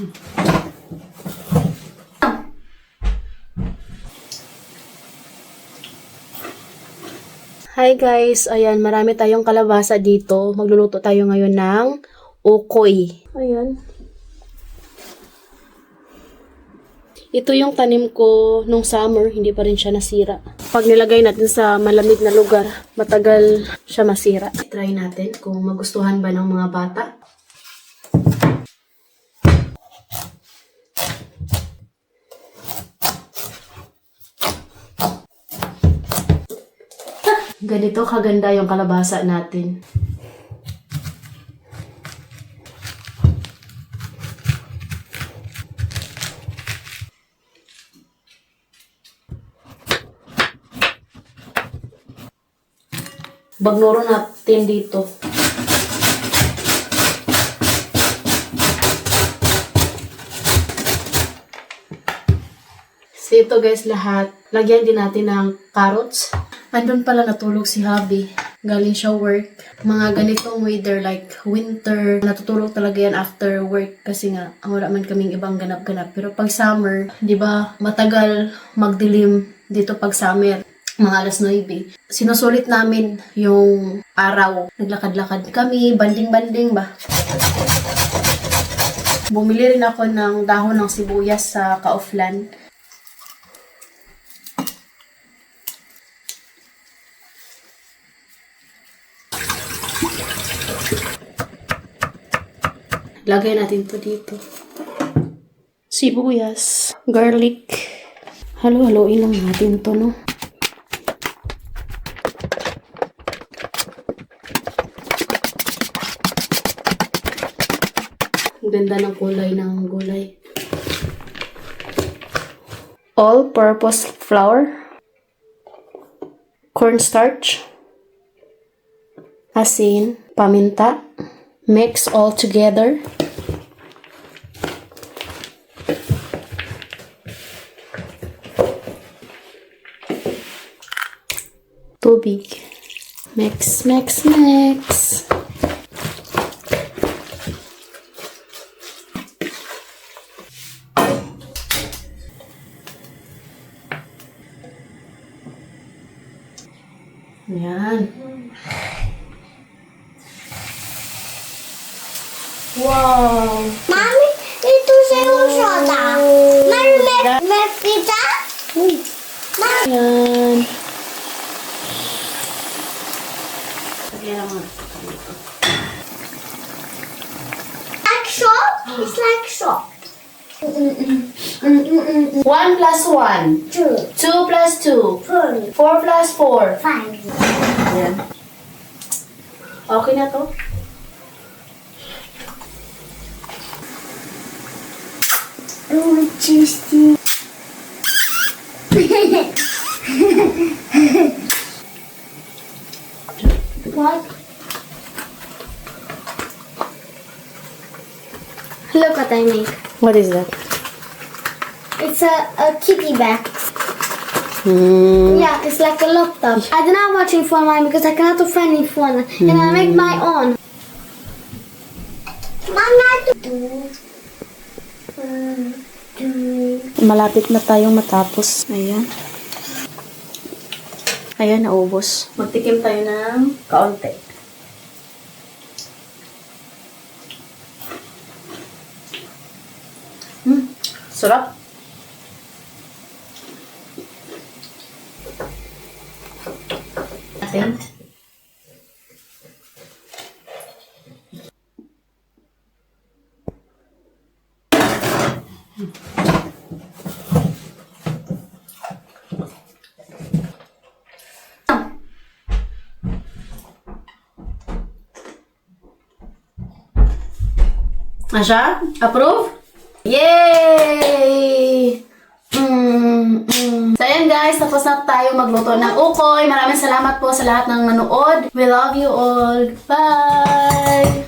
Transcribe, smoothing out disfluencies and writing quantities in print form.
Hi guys, ayan, marami tayong kalabasa dito. Magluluto tayo ngayon ng ukoy. Ayan. Ito yung tanim ko nung summer, hindi pa rin siya nasira. Pag nilagay natin sa malamig na lugar, matagal siya masira. Try natin kung magustuhan ba ng mga bata. Ganito kaganda yung kalabasa natin. Bagnoro natin dito. So ito guys lahat. Lagyan din natin ng carrots. Andun pala natulog si Habi. Galing siya work. Mga ganitong weather like winter, natutulog talaga yan after work kasi nga wala man kaming ibang ganap-ganap. Pero pag summer, di ba matagal magdilim dito pag summer. Mga alas 9. Sinusulit namin yung araw. Naglakad-lakad kami, banding-banding ba. Bumili rin ako ng dahon ng sibuyas sa Kaufland. Lagay natin to dito. Sibuyas, garlic. Halo-haloin lang natin to, no? Ganda ng kulay ng gulay. All-purpose flour. Cornstarch. Asin. Paminta. Mix all together. Tubig. Mix, mix, mix. Ayan. Wow! Mami, ito sa'yo soda. Mami, may pizza? Ayan. Like shop? It's like shop. 1 plus 1. 2, 2 plus 2. 4, 4 plus 4. 5. Ayan. Okay na to? Oh, juicy. What? Look what I make. What is that? It's a kitty bag. Hmm. Yeah, it's like a laptop. I do not watching for mine because I cannot find any phone. And I make my own. Malapit na tayong matapos. Ayan. Ayan, naubos. Magtikim tayo ng kaunti. Sarap. Atin. Asya? Approve? Yay! So ayan guys, tapos na tayo magluto ng ukoy. Maraming salamat po sa lahat ng nanood. We love you all. Bye!